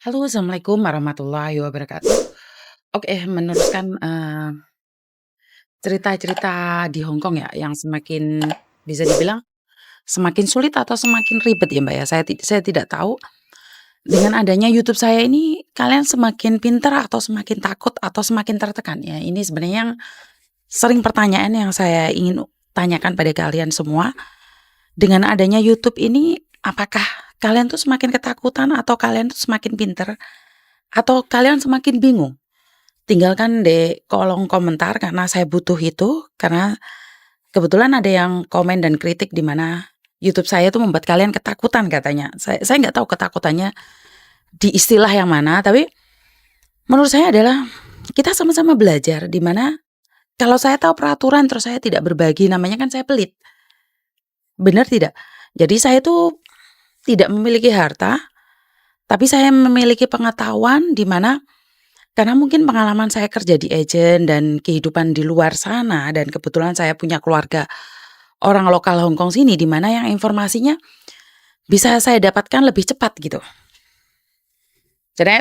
Halo, Assalamualaikum warahmatullahi wabarakatuh. Oke, meneruskan, cerita-cerita di Hong Kong ya, yang semakin bisa dibilang semakin sulit atau semakin ribet ya, Mbak, ya. Saya tidak tahu dengan adanya YouTube saya ini kalian semakin pintar atau semakin takut atau semakin tertekan ya. Ini sebenarnya yang sering pertanyaan yang saya ingin tanyakan pada kalian semua. Dengan adanya YouTube ini, apakah kalian tuh semakin ketakutan atau kalian tuh semakin pintar atau kalian semakin bingung? Tinggalkan di kolom komentar karena saya butuh itu, karena kebetulan ada yang komen dan kritik di mana YouTube saya itu membuat kalian ketakutan katanya. Saya nggak tahu ketakutannya di istilah yang mana, tapi menurut saya adalah kita sama-sama belajar di mana kalau saya tahu peraturan terus saya tidak berbagi, namanya kan saya pelit. Benar tidak? Jadi saya itu tidak memiliki harta, tapi saya memiliki pengetahuan di mana karena mungkin pengalaman saya kerja di agen dan kehidupan di luar sana dan kebetulan saya punya keluarga orang lokal Hong Kong sini di mana yang informasinya bisa saya dapatkan lebih cepat gitu. Jadi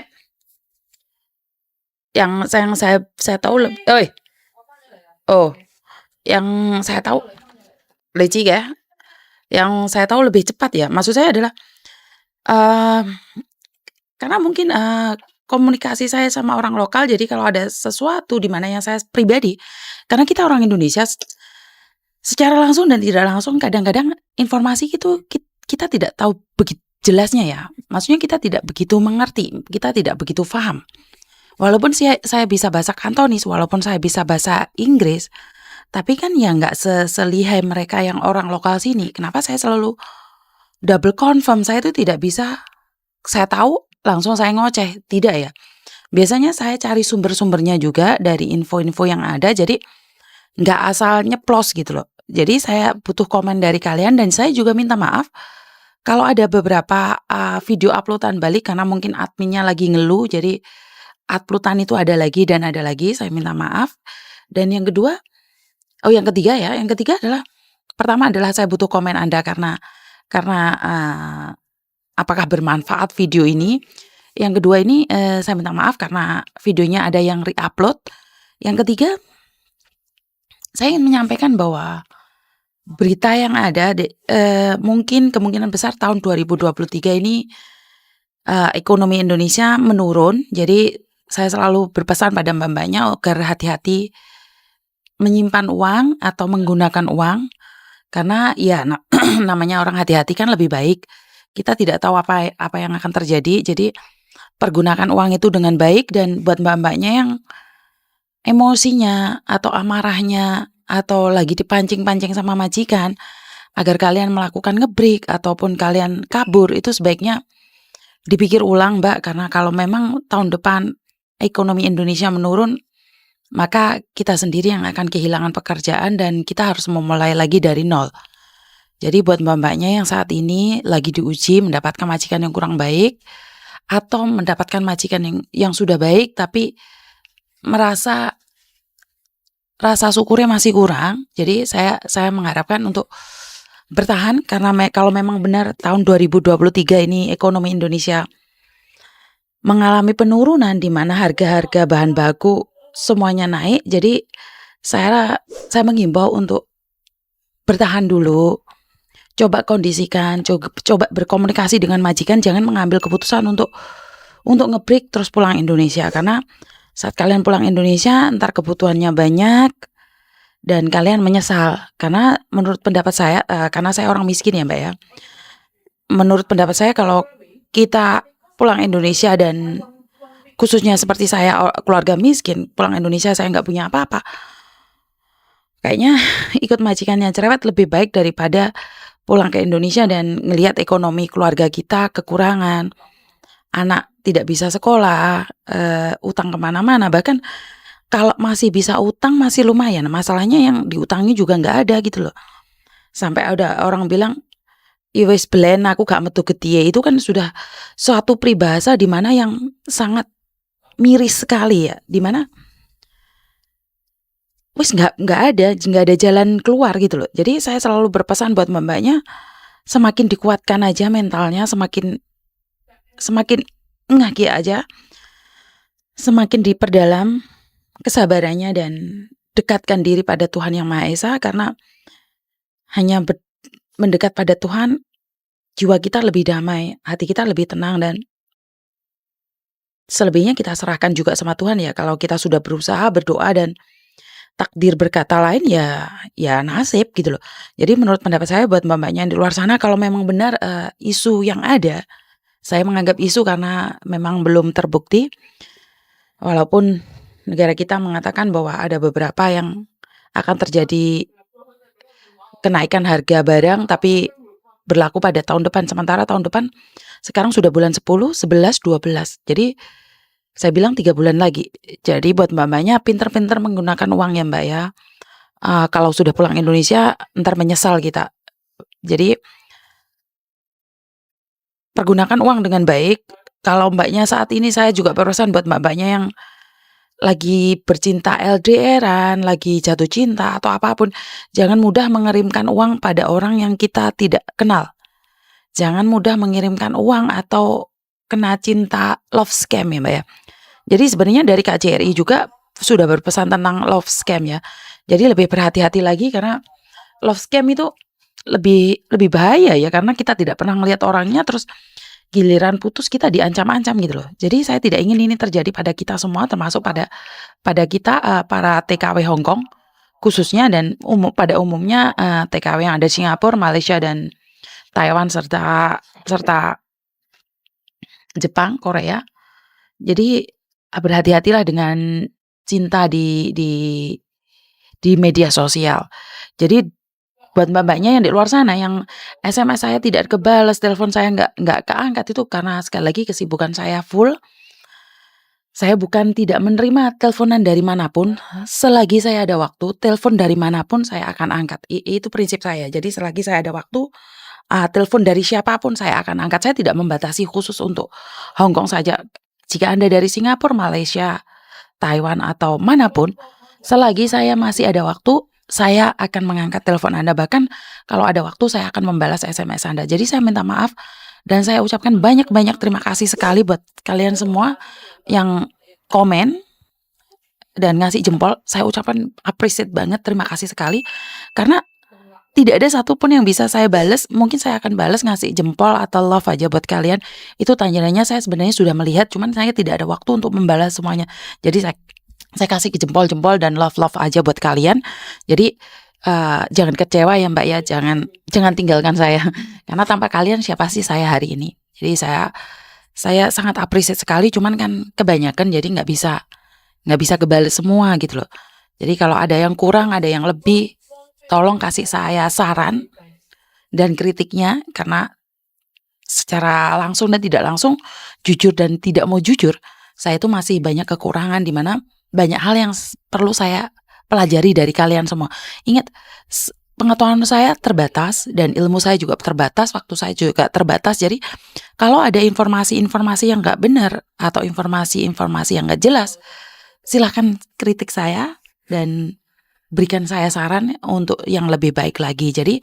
yang saya tahu oi, oh, yang saya tahu lecik ya, yang saya tahu lebih cepat ya. Maksud saya adalah eee, karena mungkin, komunikasi saya sama orang lokal jadi kalau ada sesuatu di mana yang saya pribadi karena kita orang Indonesia secara langsung dan tidak langsung kadang-kadang informasi itu kita tidak tahu begitu jelasnya ya. Maksudnya kita tidak begitu mengerti, kita tidak begitu paham. Walaupun saya bisa bahasa Kantonis, walaupun saya bisa bahasa Inggris, tapi kan ya nggak selihai mereka yang orang lokal sini. Kenapa saya selalu double confirm, saya itu tidak bisa, saya tahu langsung saya ngoceh, tidak ya. Biasanya saya cari sumber-sumbernya juga dari info-info yang ada, jadi nggak asal nyeplos gitu loh. Jadi saya butuh komen dari kalian dan saya juga minta maaf kalau ada beberapa, video upload-an balik karena mungkin adminnya lagi ngeluh jadi upload-an itu ada lagi dan ada lagi, saya minta maaf. Dan yang kedua yang ketiga ya, yang ketiga adalah pertama adalah saya butuh komen Anda karena, apakah bermanfaat video ini. Yang kedua ini, saya minta maaf karena videonya ada yang re-upload. Yang ketiga saya ingin menyampaikan bahwa berita yang ada mungkin kemungkinan besar tahun 2023 ini, ekonomi Indonesia menurun. Jadi saya selalu berpesan pada Mbak-Mbaknya agar hati-hati menyimpan uang atau menggunakan uang, karena ya namanya orang hati-hati kan lebih baik. Kita tidak tahu apa yang akan terjadi, jadi pergunakan uang itu dengan baik dan buat Mbak-Mbaknya yang emosinya atau amarahnya atau lagi dipancing-pancing sama majikan, agar kalian melakukan ngebreak ataupun kalian kabur, itu sebaiknya dipikir ulang Mbak, karena kalau memang tahun depan ekonomi Indonesia menurun, maka kita sendiri yang akan kehilangan pekerjaan dan kita harus memulai lagi dari nol. Jadi buat Mbak-Mbaknya yang saat ini lagi diuji mendapatkan majikan yang kurang baik atau mendapatkan majikan yang sudah baik tapi merasa rasa syukurnya masih kurang. Jadi saya mengharapkan untuk bertahan karena kalau memang benar tahun 2023 ini ekonomi Indonesia mengalami penurunan di mana harga-harga bahan baku semuanya naik. Jadi saya menghimbau untuk bertahan dulu. Coba kondisikan, coba berkomunikasi dengan majikan, jangan mengambil keputusan untuk nge-break terus pulang Indonesia. Karena saat kalian pulang Indonesia, entar kebutuhannya banyak dan kalian menyesal. Karena menurut pendapat saya, karena saya orang miskin ya Mbak ya. Menurut pendapat saya kalau kita pulang Indonesia dan khususnya seperti saya keluarga miskin, pulang Indonesia saya nggak punya apa-apa. Kayaknya ikut majikan yang cerewet lebih baik daripada pulang ke Indonesia dan ngelihat ekonomi keluarga kita kekurangan, anak tidak bisa sekolah, utang kemana-mana, bahkan kalau masih bisa utang masih lumayan, masalahnya yang diutangi juga nggak ada gitu loh. Sampai ada orang bilang, "Ya wis belen aku gak metu getihe," itu kan sudah suatu peribahasa di mana yang sangat miris sekali ya, di mana wis nggak ada jalan keluar gitu loh. Jadi saya selalu berpesan buat Mbak-Mbaknya, semakin dikuatkan aja mentalnya, semakin ngaki aja, semakin diperdalam kesabarannya dan dekatkan diri pada Tuhan Yang Maha Esa, karena hanya mendekat pada Tuhan, jiwa kita lebih damai, hati kita lebih tenang, dan selebihnya kita serahkan juga sama Tuhan ya. Kalau kita sudah berusaha, berdoa, dan takdir berkata lain, ya nasib gitu loh. Jadi menurut pendapat saya buat mbak-mbaknya yang di luar sana, kalau memang benar isu yang ada, saya menganggap isu karena memang belum terbukti, walaupun negara kita mengatakan bahwa ada beberapa yang akan terjadi kenaikan harga barang, tapi berlaku pada tahun depan. Sementara tahun depan sekarang sudah bulan 10, 11, 12. Jadi saya bilang 3 bulan lagi. Jadi buat mbak-mbaknya pinter-pinter menggunakan uang ya mbak ya. Kalau sudah pulang Indonesia ntar menyesal kita. Jadi pergunakan uang dengan baik. Kalau mbaknya saat ini, saya juga pesan buat mbak-mbaknya yang lagi bercinta LDRan, lagi jatuh cinta atau apapun, jangan mudah mengirimkan uang pada orang yang kita tidak kenal. Jangan mudah mengirimkan uang atau kena cinta love scam ya mbak ya. Jadi sebenarnya dari KJRI juga sudah berpesan tentang love scam ya. Jadi lebih berhati-hati lagi, karena love scam itu lebih bahaya ya, karena kita tidak pernah melihat orangnya, terus giliran putus kita diancam-ancam gitu loh. Jadi saya tidak ingin ini terjadi pada kita semua, termasuk pada kita para TKW Hong Kong khususnya, dan pada umumnya TKW yang ada di Singapura, Malaysia, dan Taiwan, serta Jepang, Korea. Jadi berhati-hatilah dengan cinta di media sosial. Jadi buat mbak-mbaknya yang di luar sana, yang SMS saya tidak kebales, telepon saya nggak keangkat, itu karena sekali lagi kesibukan saya full. Saya bukan tidak menerima teleponan dari manapun, selagi saya ada waktu, telepon dari manapun saya akan angkat. Itu prinsip saya. Jadi selagi saya ada waktu, telepon dari siapapun saya akan angkat. Saya tidak membatasi khusus untuk Hong Kong saja. Jika Anda dari Singapura, Malaysia, Taiwan, atau manapun, selagi saya masih ada waktu, saya akan mengangkat telepon Anda. Bahkan kalau ada waktu, saya akan membalas SMS Anda. Jadi saya minta maaf dan saya ucapkan banyak-banyak terima kasih sekali buat kalian semua yang komen dan ngasih jempol. Saya ucapkan appreciate banget, terima kasih sekali. Karena tidak ada satupun yang bisa saya balas. Mungkin saya akan balas ngasih jempol atau love aja buat kalian. Itu tandanya saya sebenarnya sudah melihat, cuman saya tidak ada waktu untuk membalas semuanya. Jadi saya kasih jempol-jempol dan love aja buat kalian. Jadi jangan kecewa ya mbak ya, jangan tinggalkan saya. Karena tanpa kalian siapa sih saya hari ini. Jadi saya sangat appreciate sekali, cuman kan kebanyakan jadi nggak bisa kebalik semua gitu loh. Jadi kalau ada yang kurang, ada yang lebih, tolong kasih saya saran dan kritiknya, karena secara langsung dan tidak langsung, jujur dan tidak mau jujur, saya itu masih banyak kekurangan, di mana banyak hal yang perlu saya pelajari dari kalian semua. Ingat, pengetahuan saya terbatas dan ilmu saya juga terbatas, waktu saya juga terbatas. Jadi kalau ada informasi-informasi yang nggak benar atau informasi-informasi yang nggak jelas, silahkan kritik saya dan berikan saya saran untuk yang lebih baik lagi. Jadi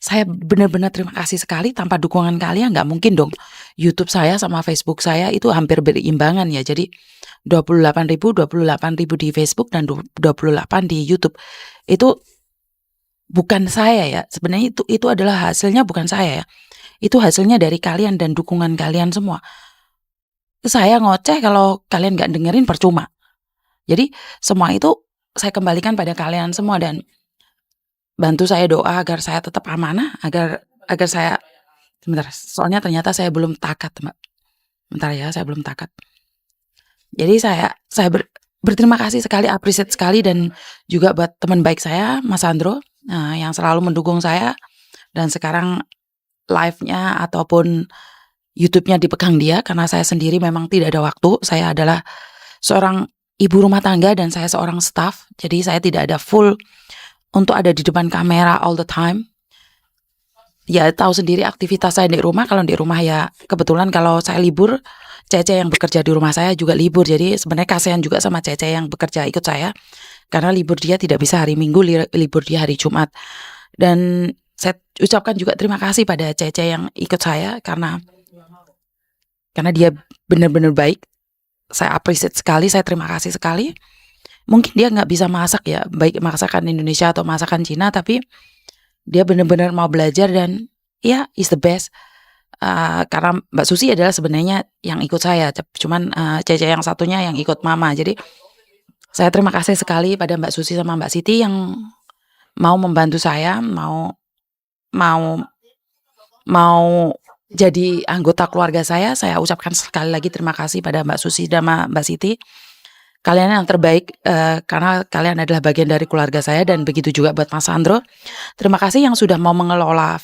saya benar-benar terima kasih sekali. Tanpa dukungan kalian nggak mungkin dong YouTube saya sama Facebook saya itu hampir berimbangan ya. Jadi 28.000 di Facebook dan 28 di YouTube. Itu bukan saya ya. Sebenarnya itu adalah hasilnya, bukan saya ya. Itu hasilnya dari kalian dan dukungan kalian semua. Saya ngoceh kalau kalian nggak dengerin, percuma. Jadi semua itu saya kembalikan pada kalian semua, dan bantu saya doa agar saya tetap amanah, agar saya, sebentar, soalnya ternyata saya belum takat mbak. Bentar ya, saya belum takat. Jadi saya berterima kasih sekali, appreciate sekali, dan juga buat teman baik saya Mas Andro yang selalu mendukung saya, dan sekarang live-nya ataupun YouTube-nya dipegang dia, karena saya sendiri memang tidak ada waktu. Saya adalah seorang ibu rumah tangga dan saya seorang staff, jadi saya tidak ada full untuk ada di depan kamera all the time. Ya tahu sendiri aktivitas saya di rumah. Kalau di rumah ya kebetulan kalau saya libur, Cece yang bekerja di rumah saya juga libur. Jadi sebenarnya kasihan juga sama Cece yang bekerja ikut saya, karena libur dia tidak bisa hari Minggu, libur dia hari Jumat. Dan saya ucapkan juga terima kasih pada Cece yang ikut saya, karena karena dia benar-benar baik. Saya appreciate sekali, saya terima kasih sekali. Mungkin dia nggak bisa masak ya, baik masakan Indonesia atau masakan Cina, tapi dia benar-benar mau belajar dan ya is the best. Karena Mbak Susi adalah sebenarnya yang ikut saya, cuman Cece yang satunya yang ikut mama. Jadi saya terima kasih sekali pada Mbak Susi sama Mbak Siti yang mau membantu saya, mau mau jadi anggota keluarga saya. Saya ucapkan sekali lagi terima kasih pada Mbak Susi dan Mbak Siti. Kalian yang terbaik, karena kalian adalah bagian dari keluarga saya, dan begitu juga buat Mas Sandro. Terima kasih yang sudah mau mengelola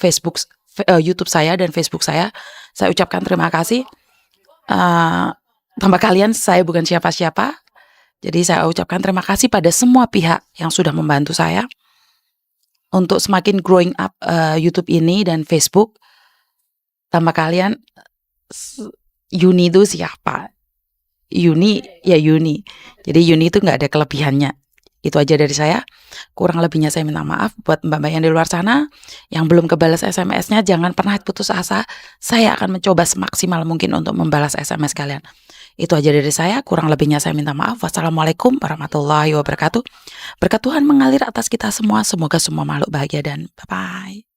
YouTube saya dan Facebook saya. Saya ucapkan terima kasih. Tanpa kalian saya bukan siapa-siapa. Jadi saya ucapkan terima kasih pada semua pihak yang sudah membantu saya untuk semakin growing up YouTube ini dan Facebook. Tanpa kalian, Yuni itu siapa? Yuni ya Yuni. Jadi Yuni itu nggak ada kelebihannya. Itu aja dari saya. Kurang lebihnya saya minta maaf buat mbak-mbak yang di luar sana yang belum kebalas SMS-nya. Jangan pernah putus asa. Saya akan mencoba semaksimal mungkin untuk membalas SMS kalian. Itu aja dari saya. Kurang lebihnya saya minta maaf. Wassalamualaikum warahmatullahi wabarakatuh. Berkat Tuhan mengalir atas kita semua. Semoga semua makhluk bahagia dan bye-bye.